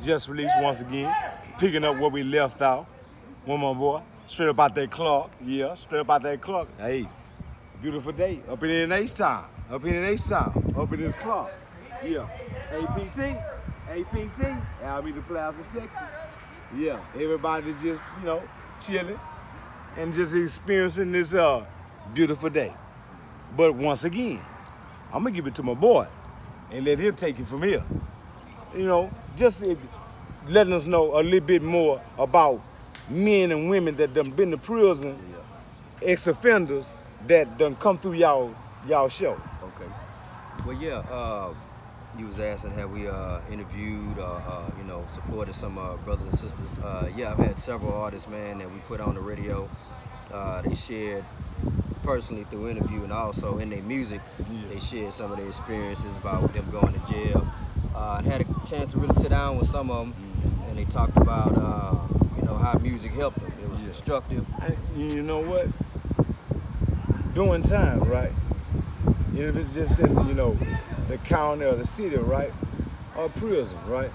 just released once again, picking up where we left off. One more boy, straight up out that clock. Yeah, straight up out that clock. Hey, beautiful day. Up in H-Town. Up in H-Town. Up in this clock. Yeah. APT, Alameda Plaza, Texas. Yeah, everybody just, chilling and just experiencing this beautiful day. But once again, I'm gonna give it to my boy and let him take it from here. Just letting us know a little bit more about men and women that done been to prison, ex-offenders that done come through y'all show. Okay. Well, yeah. You was asking have we interviewed or supported some brothers and sisters. Yeah, I've had several artists, man, that we put on the radio. They shared personally through interview and also in their music. They shared some of their experiences about them going to jail. And had a chance to really sit down with some of them, and they talked about how music helped them. It was constructive. You know what? Doing time, right? If it's just in the county or the city, right, or prison, right?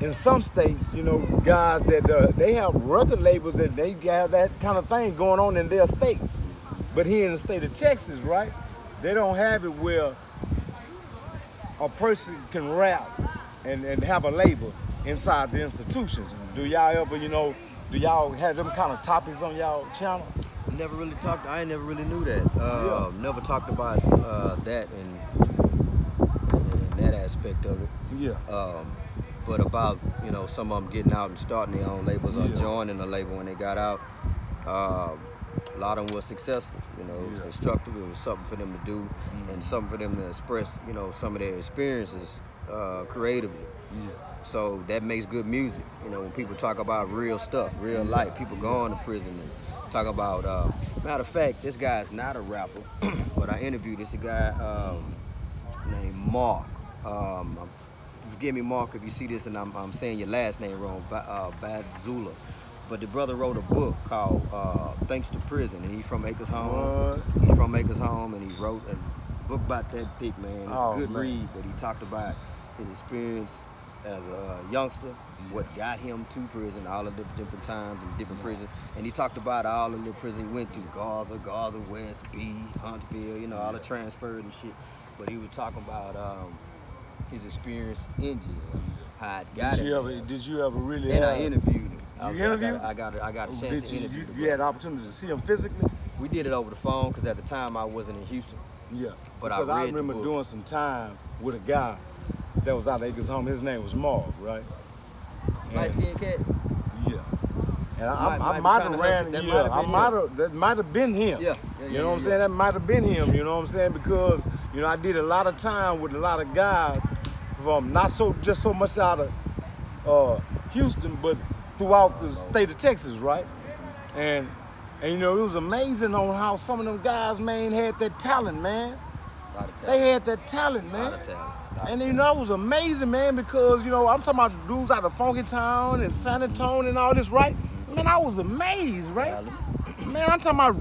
In some states, guys that they have record labels that they have that kind of thing going on in their states. But here in the state of Texas, right, they don't have it where a person can rap and have a label inside the institutions. Do y'all ever, do y'all have them kind of topics on y'all channel? Never really talked. I never really knew that. Never talked about that in that aspect of it. Yeah. But about some of them getting out and starting their own labels or joining a label when they got out. A lot of them were successful. It was constructive. It was something for them to do and something for them to express. Some of their experiences creatively. Yeah. So that makes good music. When people talk about real stuff, real life, people going to prison and talk about, matter of fact, this guy is not a rapper, but I interviewed this guy named Mark. Forgive me, Mark, if you see this and I'm saying your last name wrong, Badzula. But the brother wrote a book called Thanks to Prison, and he's from Acres Home. He's from Acres Home, and he wrote a book about that pick, man. It's a good read, but he talked about his experience as a youngster, what got him to prison, all the different times in different prisons. And he talked about all of the prison he went to, Gaza, West, B, Huntsville, all the transfers and shit. But he was talking about his experience in jail, how it got him. Did you ever really And I interviewed him. I got a chance to interview him. You had the opportunity to see him physically? We did it over the phone because at the time I wasn't in Houston. Yeah. But because I remember read the book. doing some time with a guy that was out of Acres Home. His name was Mark, right? Light-skinned cat? Yeah. And I might have ran, that might have been him. Yeah. You know what I'm saying? That might have been him, you know what I'm saying? Because, I did a lot of time with a lot of guys from not so much out of Houston, but throughout the state of Texas, right? And it was amazing on how some of them guys, man, had that talent, man. They had that talent, man. And it was amazing, man, because I'm talking about dudes out of Funky Town and San Antonio and all this, right? Man, I was amazed, right? Man, I'm talking about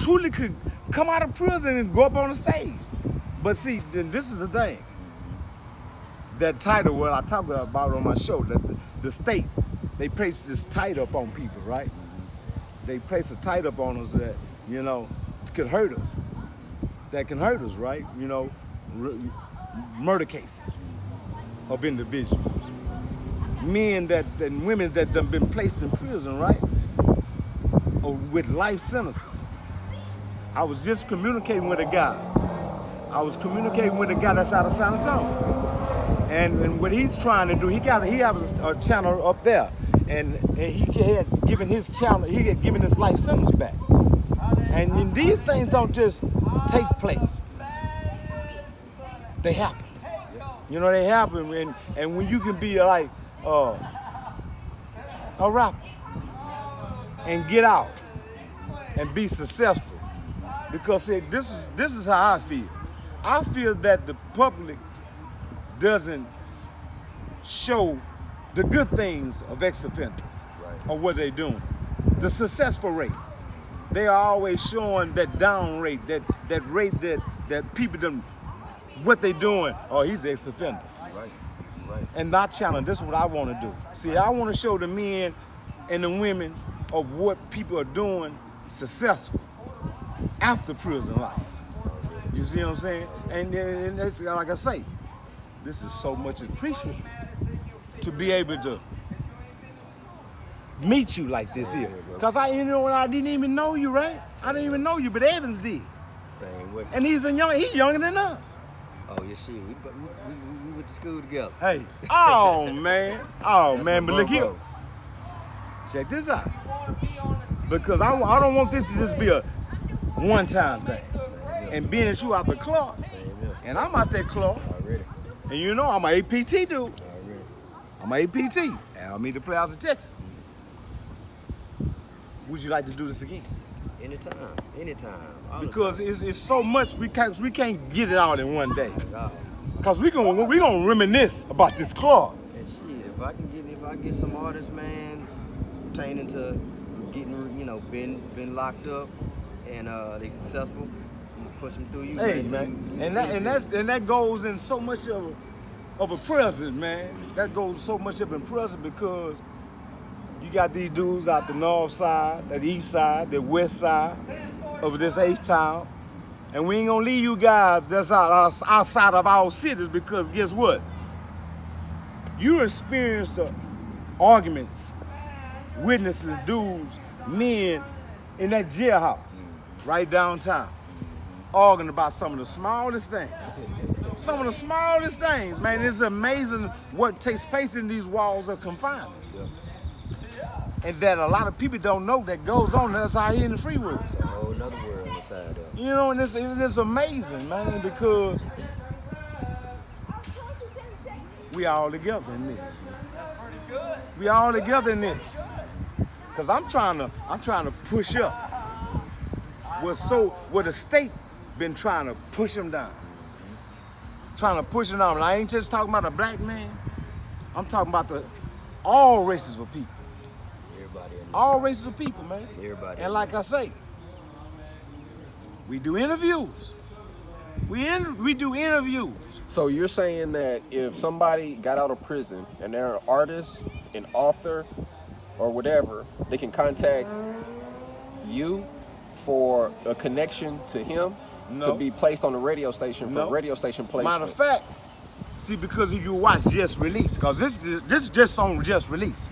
truly could come out of prison and go up on the stage. But see, this is the thing. That title, what I talk about on my show, that the state, they place this title up on people, right? They place a title up on us that, could hurt us. That can hurt us, right? Murder cases of individuals. Men and women that done been placed in prison, right? Or with life sentences. I was just communicating with a guy. That's out of San Antonio. And what he's trying to do, he has a channel up there. And he had given his channel, he had given his life sentence back. And these things don't just take place. They happen. They happen. And when you can be like a rapper and get out and be successful. Because see, this is how I feel. I feel that the public doesn't show the good things of ex-offenders or what they're doing. The successful rate. They are always showing that down rate, that rate that people done, what they doing, oh, he's an ex-offender. Right. And not challenge. This is what I want to do. See, I want to show the men and the women of what people are doing successful after prison life. You see what I'm saying? And it's, like I say, this is so much appreciated to be able to meet you like this here. Because I didn't even know you, right? I didn't even know you, but Evans did. Same way. And he's younger than us. Oh, yeah, shit. We went to school together. Hey, oh man, but look here. Check this out. Because I don't want this to just be a one-time thing. And being that you out the clock, and I'm out that clock, Already. and you know I'm an APT dude. Already. I'm an APT. And I meet the players of Texas. Would you like to do this again? Anytime. Because it's so much we can't get it all in one day. God. Cause we gonna reminisce about this club. And shit, if I can get some artists, man, pertaining to getting, been locked up and they successful, I'm gonna push them through you. Hey man, and that goes in so much of a present, man. That goes so much of a present because you got these dudes out the north side, the east side, the west side of this H-Town. And we ain't gonna leave you guys that's outside of our cities because guess what? You experienced the arguments, witnesses, dudes, men in that jailhouse right downtown, arguing about some of the smallest things. Some of the smallest things, man. It's amazing what takes place in these walls of confinement. And that a lot of people don't know that goes on outside here in the free world. It's a whole nother world inside there. You know, and it's amazing, man, because we all together in this. We all together in this. Cause I'm trying to push up what the state been trying to push them down. Trying to push them down. And I ain't just talking about a black man. I'm talking about all races of people. All races of people, man. Everybody. And like I say, we do interviews. We do interviews. So you're saying that if somebody got out of prison and they're an artist, an author, or whatever, they can contact you for a connection to him to be placed on the radio station for radio station placement. Matter of fact, see, because if you watch Just Release, because this just on Just Release,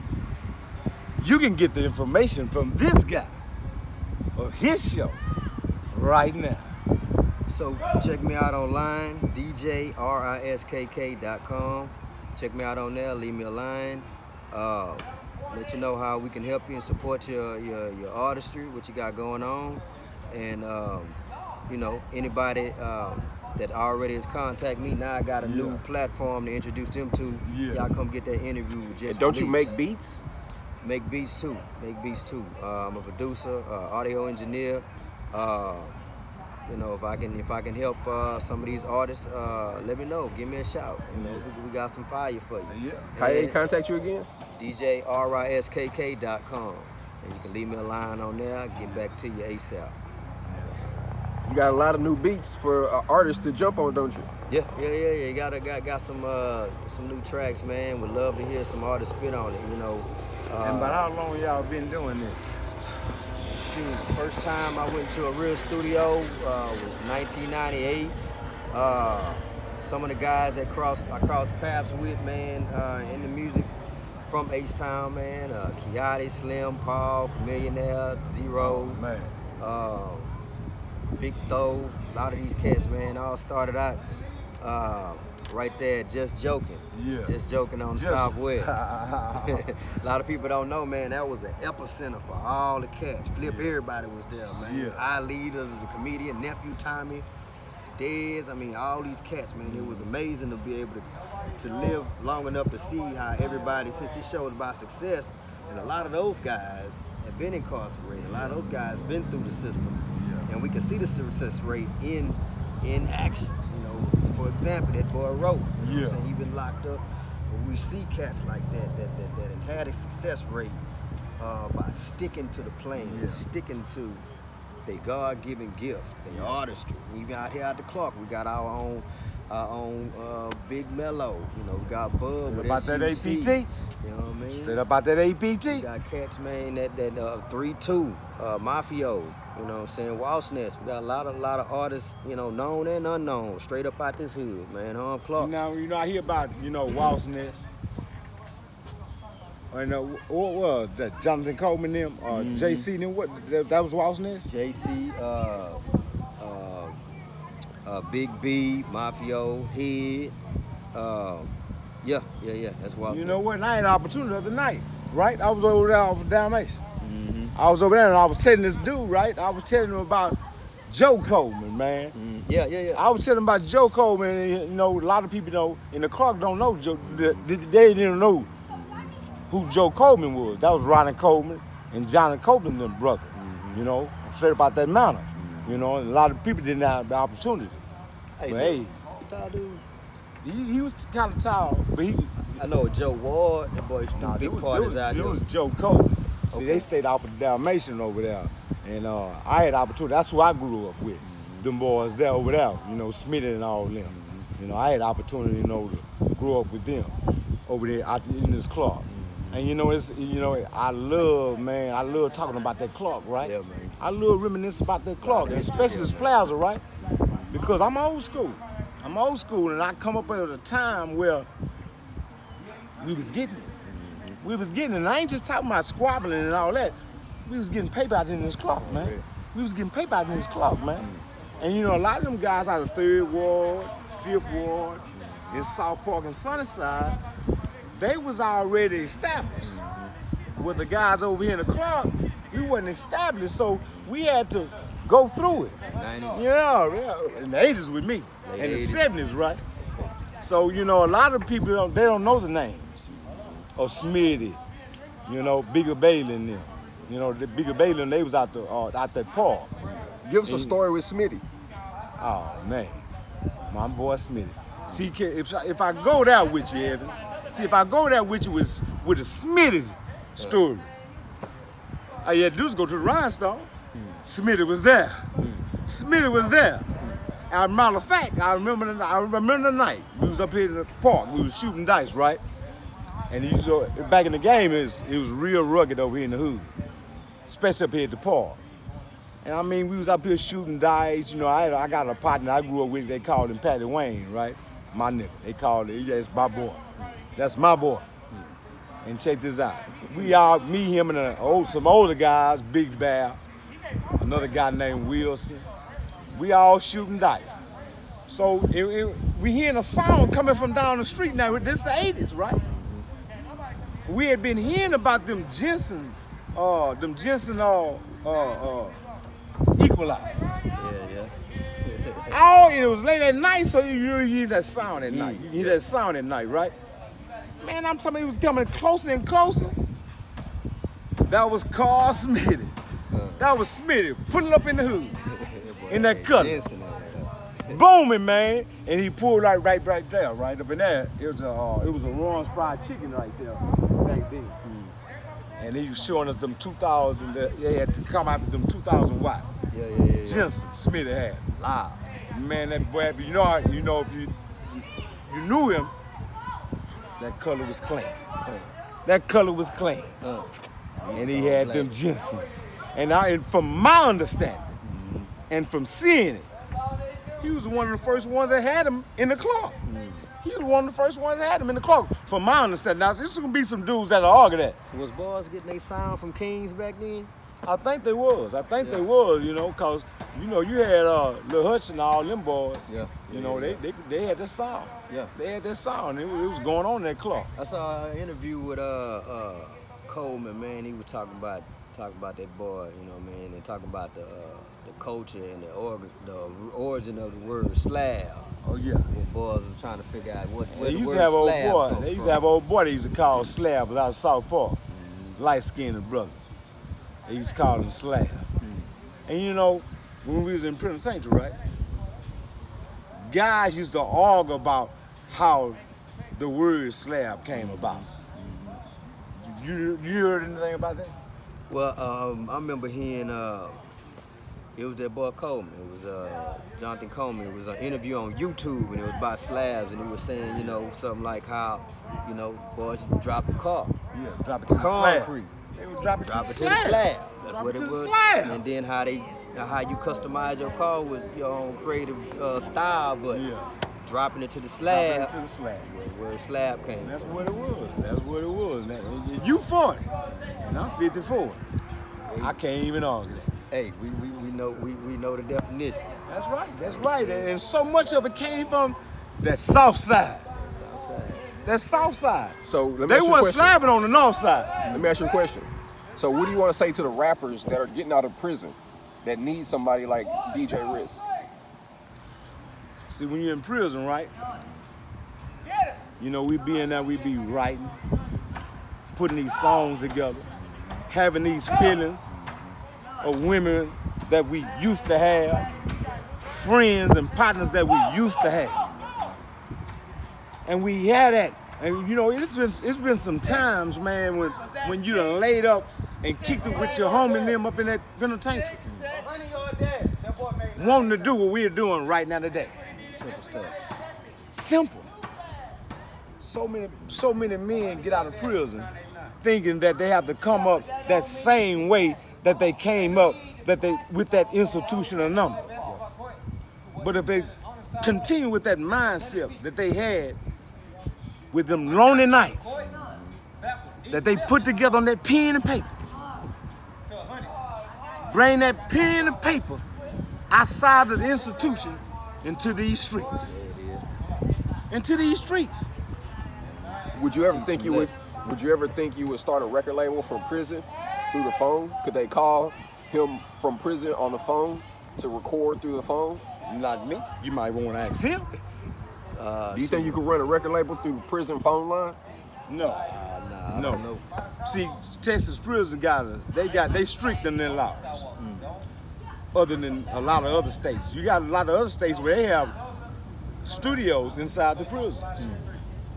you can get the information from this guy of his show right now. So check me out online, djriskk.com. Check me out on there, leave me a line. Let you know how we can help you and support your artistry, what you got going on. And anybody that already has contacted me, now I got a new platform to introduce them to. Y'all come get that interview with Just And don't Release. you make beats? Make beats too. I'm a producer, audio engineer. If I can help some of these artists, let me know. Give me a shout. We got some fire for you. Yeah. How they contact you again? djriskk.com. And you can leave me a line on there. I'll get back to you ASAP. You got a lot of new beats for artists to jump on, don't you? Yeah. You got some new tracks, man. Would love to hear some artists spit on it. And about how long y'all been doing this? Shoot, first time I went to a real studio was 1998. Some of the guys that I crossed paths with, man, in the music from H-Town, man. Kiati, Slim, Paul, Millionaire, Zero, man. Big Tho, a lot of these cats, man, all started out right there, Just Joking. Yeah. Just Joking on Southwest. A lot of people don't know, man, that was an epicenter for all the cats. Everybody was there, man. Yeah. I Leader, the comedian, Nephew Tommy, Dez, all these cats, man. It was amazing to be able to live long enough to see how everybody, since this show is about success, and a lot of those guys have been incarcerated. A lot of those guys been through the system. Yeah. And we can see the success rate in action. For example, that boy Roe, he been locked up. But we see cats like that had a success rate by sticking to the plan, sticking to their God-given gift, their artistry. We out here at the clock, we got our own our own Big Mellow. You know, we got Bub with About that SUC. APT. You know what I mean? Straight up out that APT. We got cats, man, that 3-2, Mafio, you know what I'm saying, Waltz Nest. We got a lot of artists, you know, known and unknown, straight up out this hood, man. Clark. Now, I hear about, Waltz Nest. And what was that? Jonathan Coleman them, JC them, what, that was Waltz Nest? JC, Big B, Mafio, Head, yeah, that's Waltz You Nest. know what? And I had an opportunity the other night, right? I was over there off of Dalmatian. I was over there and I was telling this dude, right? I was telling him about Joe Coleman, man. Yeah. I was telling him about Joe Coleman, and, a lot of people in the Clark don't know Joe. They didn't know who Joe Coleman was. That was Ronnie Coleman and Johnny Coleman, them brother. Straight about that mountain. And a lot of people didn't have the opportunity. But tall dude. He was kind of tall, but I know Joe Ward, that boy's big parties out it here. was Joe Coleman. See, they stayed off of the Dalmatian over there. And I had opportunity. That's who I grew up with. Them boys there over there, Smitty and all them. I had opportunity, to grow up with them over there out in this Clark. And I love talking about that Clark, right? Yeah, man. I love reminiscing about that Clark, especially this plaza, right? Because I'm old school. And I come up at a time where we was getting it. We was getting it. And I ain't just talking about squabbling and all that. We was getting paper out in this Clark, man. We was getting paper out in this Clark, man. And a lot of them guys out of 3rd Ward, 5th Ward, in South Park and Sunnyside, they was already established. With the guys over here in the Clark, we wasn't established, so we had to go through it. 90s. Yeah, in the 80s with me, Late and the 80s. 70s, right? So, a lot of people, they don't know the names of Smitty, Bigger Bailey and them. The Bigger Bailey and they was out that park. Give us a story with Smitty. Oh, man, my boy Smitty. See, if I go there with you, Evans, if I go there with you with the Smitty's story, all you had to do is go to the Rhinestone. Smitty was there. Smitty was there. As a matter of fact, I remember the night. We was up here in the park. We was shooting dice, right? And back in the game, it was real rugged over here in the hood, especially up here at the park. And we was up here shooting dice. I got a partner I grew up with. They called him Patty Wayne, right? My nigga. They called it. That's my boy. That's my boy. And check this out. We all, me, him, and some older guys, Big Bear, another guy named Wilson. We all shooting dice. So we hearing a sound coming from down the street now. This the 80s, right? We had been hearing about them Jensen equalizers. Yeah. It was late at night, so you hear that sound at night. You hear that sound at night, right? Man, I'm telling you, it was coming closer and closer. That was Carl Smitty. That was Smitty pulling up in the hood, in that Cutlass. Booming, man. And he pulled right there, right up in there. It was a Ron's Fried Chicken right there back then. And he was showing us them 2000. They had to come out with them 2000 watt. Yeah. Jensen Smitty had Live. Man, that boy, if you knew him, that color was clean. That color was clean. And he had them Jensens. And from my understanding, and from seeing it, he was one of the first ones that had him in the Clark. He was one of the first ones that had him in the Clark. From my understanding, now this is gonna be some dudes that'll argue that. Was boys getting their sound from Kings back then? I think they was, cause you had Lil Hutch and all them boys. Yeah. They had that sound. Yeah. They had that sound. It was going on in that Clark. I saw an interview with Coleman, man. He was talking about that boy, and talking about the culture and the origin of the word slab. Oh yeah. When boys were trying to figure out where They the used word to have old slab boy. come They used from. to have old boy they used to call Slab out of South Park. Light-skinned brother. They used to call him Slab. And when we was in penitentiary, right? Guys used to argue about how the word slab came about. You heard anything about that? Well, I remember hearing It was that boy Coleman. It was Jonathan Coleman. It was an interview on YouTube, and it was about slabs, and he was saying, you know, something like how, you know, boys drop a car. Yeah, drop it to the slab. Concrete. They would drop it to Drop the it to slab. the slab. That's Drop what it to it the was. slab. And then how you customize your car was your own creative style, but Yeah. dropping it to the Drop slab, it to the slab. where the slab came. That's what it was. That's what it was. Now, you 40, and I'm 54. I can't even argue that. Hey, we know the definition. That's right. That's right. And so much of it came from that south side. That south side. So let me They ask you a weren't question. slabbing on the north side. Let me ask you a question. So what do you want to say to the rappers that are getting out of prison that need somebody like DJ Riskk? See, when you're in prison, right? You know, we be in there, we be writing, putting these songs together, having these feelings of women that we used to have, friends and partners that we used to have. And we had that. And you know, it's been some times, man, when you done laid up and kicked it with your homie and them up in that penitentiary. Wanting to do what we're doing right now today. Simple stuff. Simple. So many men get out of prison thinking that they have to come up that same way that they came up with that institutional number. But if they continue with that mindset that they had with them lonely nights that they put together on that pen and paper, bring that pen and paper outside of the institution into these streets. Into these streets. Would you ever think you would start a record label from prison through the phone? Could they call him from prison on the phone to record through the phone? Not me. You might want to ask him. Do you think you could run a record label through the prison phone line? No. I No. don't know. See, Texas prison they stricter than laws. Other than a lot of other states. You got a lot of other states where they have studios inside the prisons,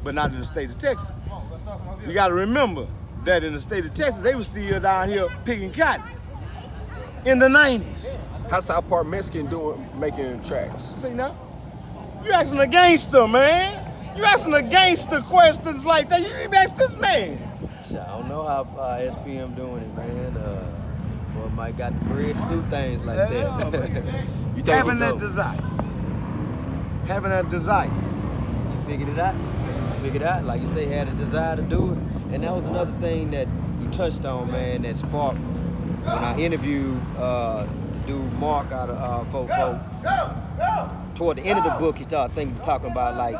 but not in the state of Texas. You got to remember that in the state of Texas, they were still down here picking cotton in the 90s. How's South Park Mexican making tracks? See now? You asking a gangster, man. You asking a gangster questions like that. You even ask this man. Shit, I don't know how SPM doing it, man. Boy might got the bread to do things like that. You think Having he that dope? desire. Having that desire. You figured it out. Like you say, had a desire to do it. And that was another thing that you touched on, man, that sparked when I interviewed dude Mark out of Fofo. Toward the end of the book, he started talking about like,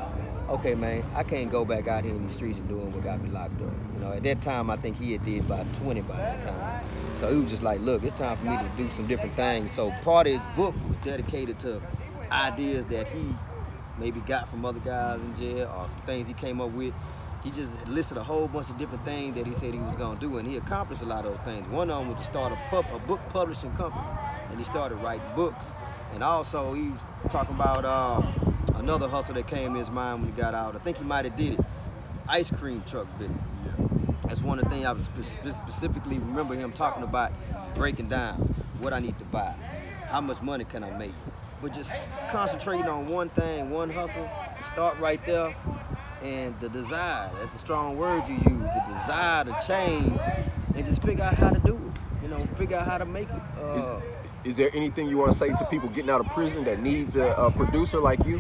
okay, man, I can't go back out here in these streets and doing what got me locked up. You know, at that time, I think he had did about 20 by that time. So he was just like, look, it's time for me to do some different things. So part of his book was dedicated to ideas that he maybe got from other guys in jail or some things he came up with. He just listed a whole bunch of different things that he said he was gonna do, and he accomplished a lot of those things. One of them was to start a book publishing company, and he started writing books. And also he was talking about another hustle that came in his mind when he got out. I think he might have did it. Ice cream truck business. That's one of the things I specifically remember him talking about, breaking down what I need to buy, how much money can I make. But just concentrating on one thing, one hustle, start right there. And the desire, that's a strong word you use, the desire to change and just figure out how to do it. You know, figure out how to make it. Is there anything you want to say to people getting out of prison that needs a producer like you?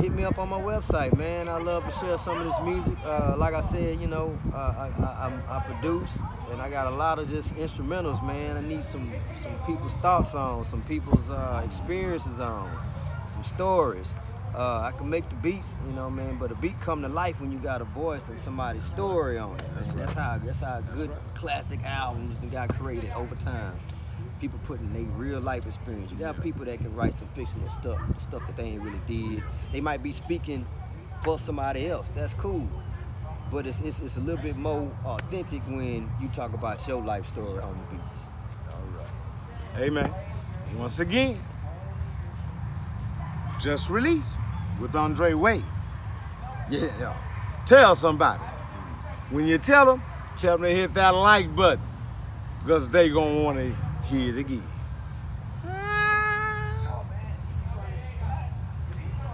Hit me up on my website, man. I love to share some of this music. Like I said, you know, I produce, and I got a lot of just instrumentals, man. I need some people's thoughts on, some people's experiences on, some stories. I can make the beats, you know, man, but a beat come to life when you got a voice and somebody's story on it, man. That's how good classic albums got created over time. People putting their real life experience. You got people that can write some fictional stuff that they ain't really did. They might be speaking for somebody else. That's cool. But it's a little bit more authentic when you talk about your life story on the beats. All right. Hey, man, once again, just released with Andre Wade. Yeah. Tell somebody. When you tell them to hit that like button because they gonna want to hear it again.